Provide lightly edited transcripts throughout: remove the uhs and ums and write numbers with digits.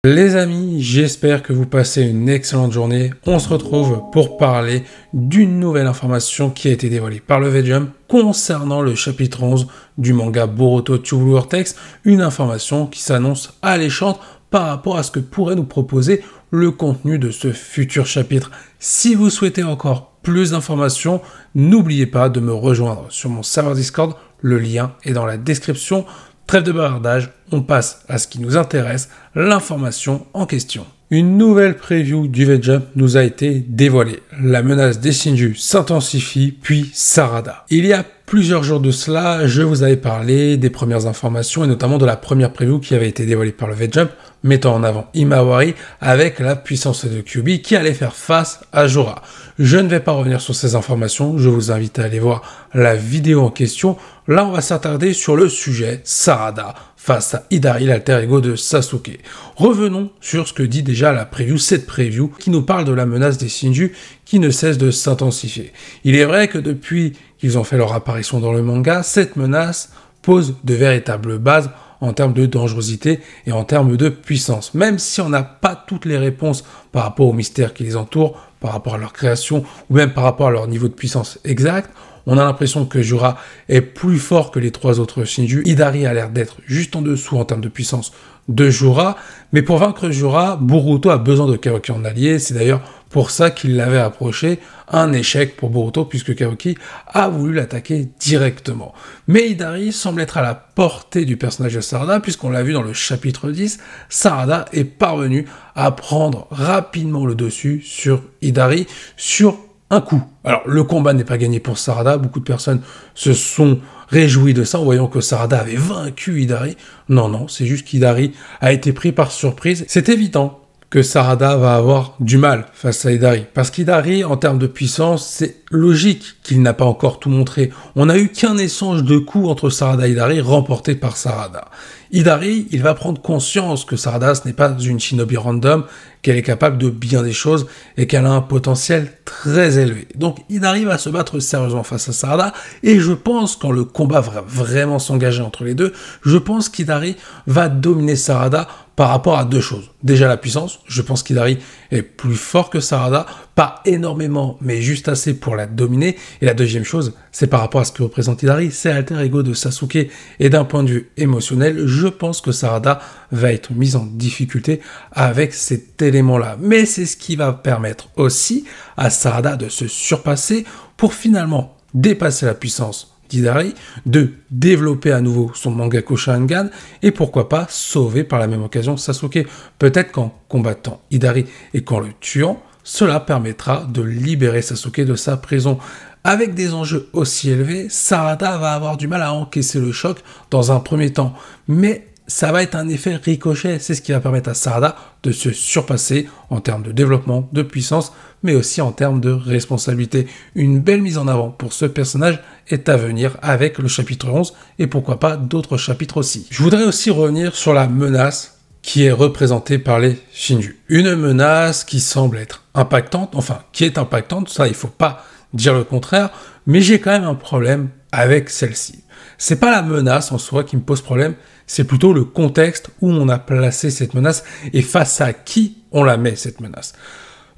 Les amis, j'espère que vous passez une excellente journée. On se retrouve pour parler d'une nouvelle information qui a été dévoilée par le V-Jump concernant le chapitre 11 du manga Boruto To Blue Vortex, une information qui s'annonce alléchante par rapport à ce que pourrait nous proposer le contenu de ce futur chapitre. Si vous souhaitez encore plus d'informations, n'oubliez pas de me rejoindre sur mon serveur Discord, le lien est dans la description. Trêve de bavardage, on passe à ce qui nous intéresse, l'information en question. Une nouvelle preview du V-Jump nous a été dévoilée. La menace des Shinju s'intensifie, puis Sarada. Il y a plusieurs jours de cela, je vous avais parlé des premières informations et notamment de la première preview qui avait été dévoilée par le V-Jump, mettant en avant Imawari avec la puissance de Kyuubi qui allait faire face à Jorah. Je ne vais pas revenir sur ces informations, je vous invite à aller voir la vidéo en question. Là, on va s'attarder sur le sujet Sarada face à Hidari, l'alter ego de Sasuke. Revenons sur ce que dit déjà la preview, cette preview qui nous parle de la menace des Shinju qui ne cesse de s'intensifier. Il est vrai que depuis qu'ils ont fait leur apparition dans le manga, cette menace pose de véritables bases en termes de dangerosité et en termes de puissance. Même si on n'a pas toutes les réponses par rapport aux mystères qui les entourent, par rapport à leur création ou même par rapport à leur niveau de puissance exact, on a l'impression que Jorah est plus fort que les trois autres Shinju. Hidari a l'air d'être juste en dessous en termes de puissance de Jorah. Mais pour vaincre Jorah, Boruto a besoin de Kaoki en allié. C'est d'ailleurs pour ça qu'il l'avait approché. Un échec pour Boruto puisque Kaoki a voulu l'attaquer directement. Mais Hidari semble être à la portée du personnage de Sarada puisqu'on l'a vu dans le chapitre 10. Sarada est parvenu à prendre rapidement le dessus sur Hidari sur un coup. Alors, le combat n'est pas gagné pour Sarada. Beaucoup de personnes se sont réjouies de ça en voyant que Sarada avait vaincu Hidari. Non, c'est juste qu'Hidari a été pris par surprise. C'est évident que Sarada va avoir du mal face à Hidari. Parce qu'Hidari, en termes de puissance, c'est logique qu'il n'a pas encore tout montré. On n'a eu qu'un échange de coups entre Sarada et Hidari remporté par Sarada. Hidari, il va prendre conscience que Sarada, ce n'est pas une shinobi random, qu'elle est capable de bien des choses et qu'elle a un potentiel très élevé. Donc Hidari va se battre sérieusement face à Sarada et je pense quand le combat va vraiment s'engager entre les deux, je pense qu'Hidari va dominer Sarada par rapport à deux choses. Déjà la puissance, je pense qu'Hidari est plus fort que Sarada, pas énormément, mais juste assez pour la dominer. Et la deuxième chose, c'est par rapport à ce que représente Hidari, c'est l'alter ego de Sasuke. Et d'un point de vue émotionnel, je pense que Sarada va être mise en difficulté avec cet élément-là. Mais c'est ce qui va permettre aussi à Sarada de se surpasser pour finalement dépasser la puissance d'Hidari, de développer à nouveau son Mangaku Sharingan et pourquoi pas sauver par la même occasion Sasuke. Peut-être qu'en combattant Hidari et qu'en le tuant, cela permettra de libérer Sasuke de sa prison. Avec des enjeux aussi élevés, Sarada va avoir du mal à encaisser le choc dans un premier temps, mais ça va être un effet ricochet, c'est ce qui va permettre à Sarada de se surpasser en termes de développement, de puissance, mais aussi en termes de responsabilité. Une belle mise en avant pour ce personnage est à venir avec le chapitre 11 et pourquoi pas d'autres chapitres aussi. Je voudrais aussi revenir sur la menace qui est représentée par les Shinju. Une menace qui semble être impactante, enfin qui est impactante, ça il faut pas dire le contraire, mais j'ai quand même un problème avec celle-ci. C'est pas la menace en soi qui me pose problème, c'est plutôt le contexte où on a placé cette menace et face à qui on la met cette menace.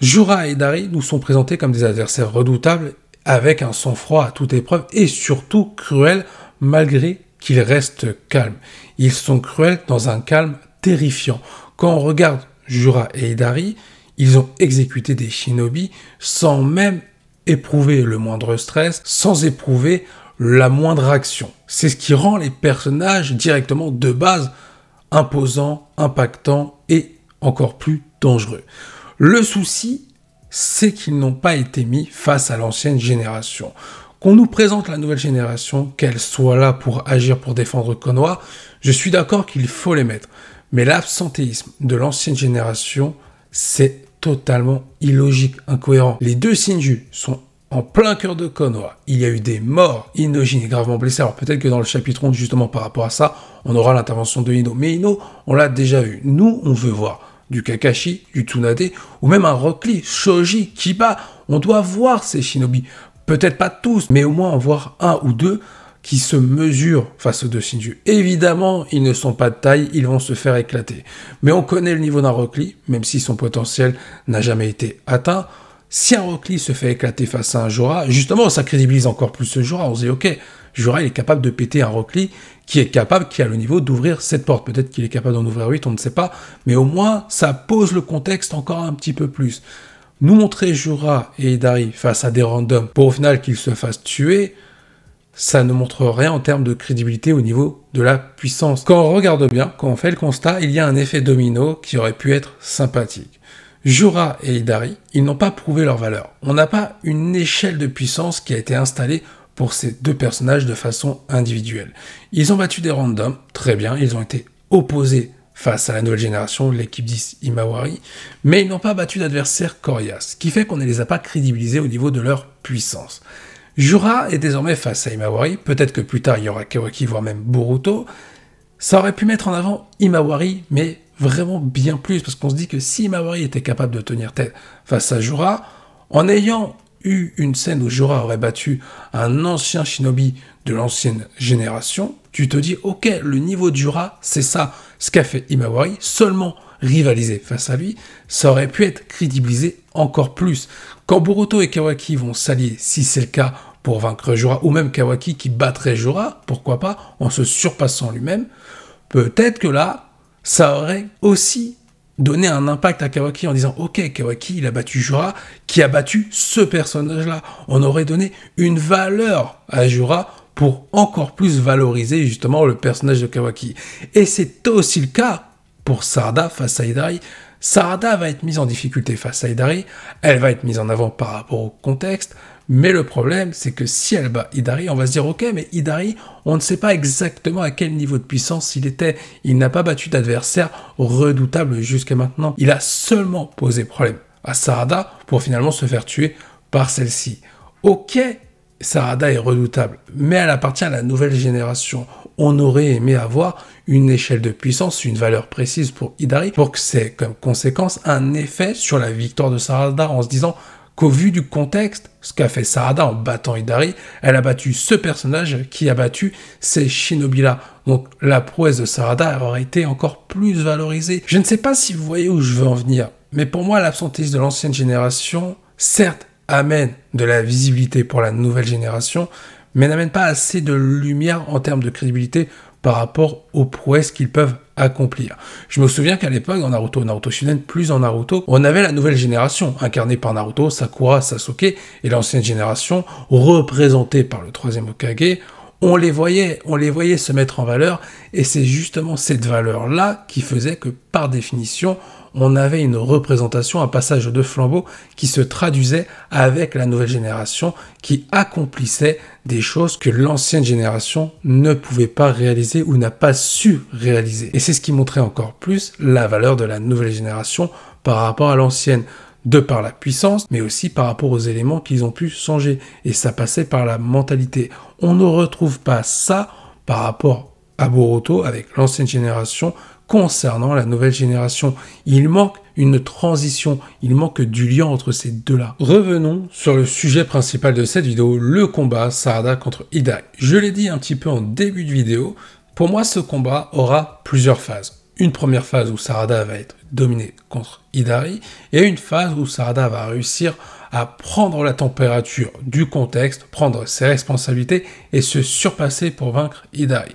Jorah et Hidari nous sont présentés comme des adversaires redoutables avec un sang-froid à toute épreuve et surtout cruels malgré qu'ils restent calmes. Ils sont cruels dans un calme terrifiant. Quand on regarde Jorah et Hidari, ils ont exécuté des shinobi sans même éprouver le moindre stress, sans éprouver la moindre action. C'est ce qui rend les personnages directement de base imposants, impactants et encore plus dangereux. Le souci, c'est qu'ils n'ont pas été mis face à l'ancienne génération. Qu'on nous présente la nouvelle génération, qu'elle soit là pour agir pour défendre Konoha, je suis d'accord qu'il faut les mettre. Mais l'absentéisme de l'ancienne génération, c'est totalement illogique, incohérent. Les deux Shinju sont en plein cœur de Konoha. Il y a eu des morts. Inojin est gravement blessé. Alors peut-être que dans le chapitre 11, justement par rapport à ça, on aura l'intervention de Ino. Mais Ino, on l'a déjà vu. Nous, on veut voir du Kakashi, du Tsunade, ou même un Rock Lee, Shoji, Kiba. On doit voir ces shinobi. Peut-être pas tous, mais au moins en voir un ou deux qui se mesurent face aux deux Shinju. Évidemment, ils ne sont pas de taille, ils vont se faire éclater. Mais on connaît le niveau d'un Rock Lee, même si son potentiel n'a jamais été atteint. Si un Rock Lee se fait éclater face à un Jura, justement, ça crédibilise encore plus ce Jura. On se dit, ok, Jura, il est capable de péter un Rock Lee qui a le niveau d'ouvrir cette porte. Peut-être qu'il est capable d'en ouvrir 8, on ne sait pas. Mais au moins, ça pose le contexte encore un petit peu plus. Nous montrer Jura et Hidari face à des randoms pour au final qu'ils se fassent tuer, ça ne montre rien en termes de crédibilité au niveau de la puissance. Quand on regarde bien, quand on fait le constat, il y a un effet domino qui aurait pu être sympathique. Jura et Hidari, ils n'ont pas prouvé leur valeur. On n'a pas une échelle de puissance qui a été installée pour ces deux personnages de façon individuelle. Ils ont battu des randoms, très bien, ils ont été opposés face à la nouvelle génération, l'équipe 10 Himawari, mais ils n'ont pas battu d'adversaires coriaces, ce qui fait qu'on ne les a pas crédibilisés au niveau de leur puissance. Jura est désormais face à Himawari, peut-être que plus tard il y aura Kawaki, voire même Boruto. Ça aurait pu mettre en avant Himawari, mais vraiment bien plus, parce qu'on se dit que si Himawari était capable de tenir tête face à Jura, en ayant eu une scène où Jura aurait battu un ancien shinobi de l'ancienne génération, tu te dis, ok, le niveau de Jura, c'est ça, ce qu'a fait Himawari, seulement rivaliser face à lui, ça aurait pu être crédibilisé encore plus. Quand Boruto et Kawaki vont s'allier, si c'est le cas, pour vaincre Jura, ou même Kawaki qui battrait Jura, pourquoi pas, en se surpassant lui-même, peut-être que là, ça aurait aussi donné un impact à Kawaki en disant « Ok, Kawaki, il a battu Jura, qui a battu ce personnage-là. » On aurait donné une valeur à Jura pour encore plus valoriser justement le personnage de Kawaki. Et c'est aussi le cas pour Sarada face à Hidari. Sarada va être mise en difficulté face à Hidari, elle va être mise en avant par rapport au contexte, mais le problème, c'est que si elle bat Hidari, on va se dire, ok, mais Hidari, on ne sait pas exactement à quel niveau de puissance il était. Il n'a pas battu d'adversaire redoutable jusqu'à maintenant. Il a seulement posé problème à Sarada pour finalement se faire tuer par celle-ci. Ok, Sarada est redoutable, mais elle appartient à la nouvelle génération. On aurait aimé avoir une échelle de puissance, une valeur précise pour Hidari, pour que c'est comme conséquence un effet sur la victoire de Sarada en se disant qu'au vu du contexte, ce qu'a fait Sarada en battant Hidari, elle a battu ce personnage qui a battu ces shinobi-là. Donc la prouesse de Sarada aurait été encore plus valorisée. Je ne sais pas si vous voyez où je veux en venir, mais pour moi l'absentéisme de l'ancienne génération, certes, amène de la visibilité pour la nouvelle génération, mais n'amène pas assez de lumière en termes de crédibilité par rapport aux prouesses qu'ils peuvent accomplir. Je me souviens qu'à l'époque, dans Naruto Shippuden, plus en Naruto, on avait la nouvelle génération, incarnée par Naruto, Sakura, Sasuke, et l'ancienne génération, représentée par le troisième Hokage. On les voyait se mettre en valeur, et c'est justement cette valeur-là qui faisait que, par définition, on avait une représentation, un passage de flambeau qui se traduisait avec la nouvelle génération, qui accomplissait des choses que l'ancienne génération ne pouvait pas réaliser ou n'a pas su réaliser. Et c'est ce qui montrait encore plus la valeur de la nouvelle génération par rapport à l'ancienne, de par la puissance, mais aussi par rapport aux éléments qu'ils ont pu changer. Et ça passait par la mentalité. On ne retrouve pas ça par rapport à Boruto avec l'ancienne génération concernant la nouvelle génération. Il manque une transition, il manque du lien entre ces deux-là. Revenons sur le sujet principal de cette vidéo, le combat Sarada contre Hidari. Je l'ai dit un petit peu en début de vidéo, pour moi ce combat aura plusieurs phases. Une première phase où Sarada va être dominé contre Hidari, et une phase où Sarada va réussir à prendre la température du contexte, prendre ses responsabilités et se surpasser pour vaincre Hidari.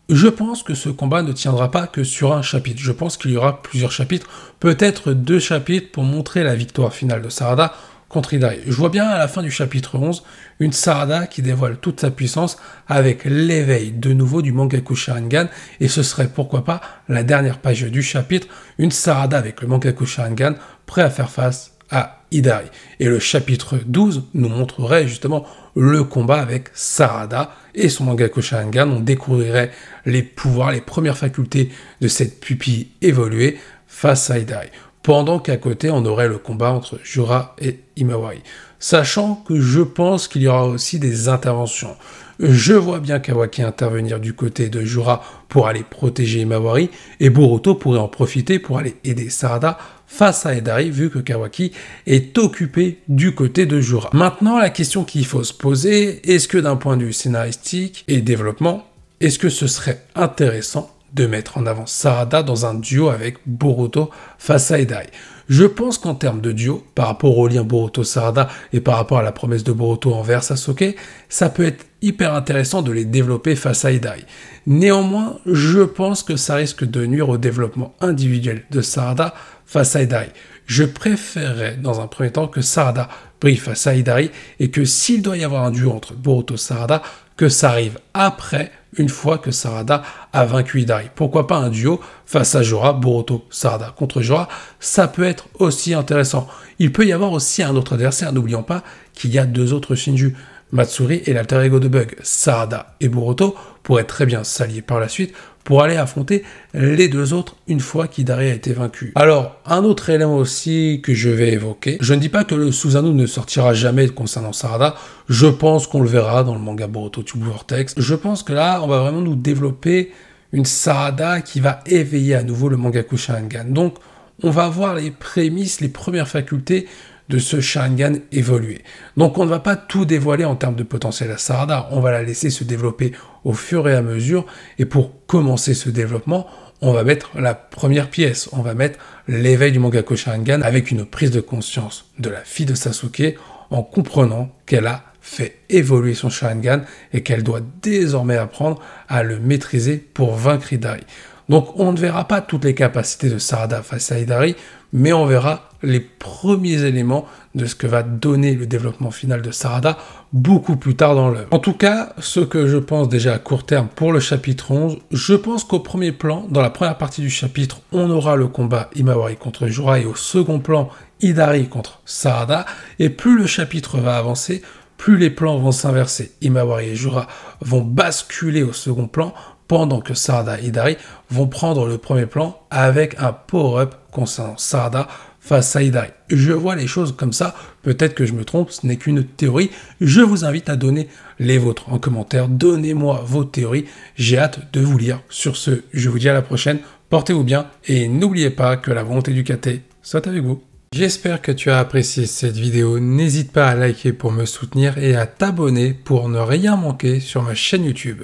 Je pense que ce combat ne tiendra pas que sur un chapitre. Je pense qu'il y aura plusieurs chapitres, peut-être 2 chapitres pour montrer la victoire finale de Sarada contre Hidari. Je vois bien à la fin du chapitre 11, une Sarada qui dévoile toute sa puissance avec l'éveil de nouveau du Mangaku Sharingan, et ce serait pourquoi pas la dernière page du chapitre, une Sarada avec le Mangaku Sharingan prêt à faire face à Hidari. Et le chapitre 12 nous montrerait justement le combat avec Sarada et son Mangaku Sharingan. On découvrirait les pouvoirs, les premières facultés de cette pupille évoluée face à Hidari. Pendant qu'à côté, on aurait le combat entre Jura et Himawari. sachant que je pense qu'il y aura aussi des interventions. Je vois bien Kawaki intervenir du côté de Jura pour aller protéger Imawari, et Boruto pourrait en profiter pour aller aider Sarada face à Idari, vu que Kawaki est occupé du côté de Jura. Maintenant, la question qu'il faut se poser, est-ce que d'un point de vue scénaristique et développement, est-ce que ce serait intéressant de mettre en avant Sarada dans un duo avec Boruto face à Idari? Je pense qu'en termes de duo, par rapport au lien Boruto-Sarada et par rapport à la promesse de Boruto envers Sasuke, ça peut être hyper intéressant de les développer face à Idari. Néanmoins, je pense que ça risque de nuire au développement individuel de Sarada face à Idari. Je préférerais dans un premier temps que Sarada brille face à Idari et que s'il doit y avoir un duo entre Boruto et Sarada, que ça arrive après, une fois que Sarada a vaincu Idari. Pourquoi pas un duo face à Jura, Boruto, Sarada contre Jura, ça peut être aussi intéressant. Il peut y avoir aussi un autre adversaire, n'oublions pas qu'il y a deux autres Shinju, Matsuri et l'alter ego de Bug. Sarada et Boruto pourraient très bien s'allier par la suite pour aller affronter les deux autres une fois qu'Idari a été vaincu. Alors, un autre élément aussi que je vais évoquer, je ne dis pas que le Susanoo ne sortira jamais concernant Sarada, je pense qu'on le verra dans le manga Boruto Tube Vortex. Je pense que là, on va vraiment nous développer une Sarada qui va éveiller à nouveau le Mangaku Sharingan. Donc, on va voir les prémices, les premières facultés de ce Sharingan évoluer. Donc on ne va pas tout dévoiler en termes de potentiel à Sarada, on va la laisser se développer au fur et à mesure, et pour commencer ce développement, on va mettre la première pièce, on va mettre l'éveil du Mangaku Sharingan avec une prise de conscience de la fille de Sasuke en comprenant qu'elle a fait évoluer son Sharingan et qu'elle doit désormais apprendre à le maîtriser pour vaincre Idari. Donc on ne verra pas toutes les capacités de Sarada face à Idari, mais on verra les premiers éléments de ce que va donner le développement final de Sarada beaucoup plus tard dans l'œuvre. En tout cas, ce que je pense déjà à court terme pour le chapitre 11, je pense qu'au premier plan, dans la première partie du chapitre, on aura le combat Imawari contre Jura et au second plan, Idari contre Sarada, et plus le chapitre va avancer, plus les plans vont s'inverser. Imawari et Jura vont basculer au second plan, pendant que Sarada et Idari vont prendre le premier plan avec un power-up concernant Sarada face à Idari. Je vois les choses comme ça, peut-être que je me trompe, ce n'est qu'une théorie. Je vous invite à donner les vôtres en commentaire, donnez-moi vos théories, j'ai hâte de vous lire. Sur ce, je vous dis à la prochaine, portez-vous bien et n'oubliez pas que la volonté du KT soit avec vous. J'espère que tu as apprécié cette vidéo, n'hésite pas à liker pour me soutenir et à t'abonner pour ne rien manquer sur ma chaîne YouTube.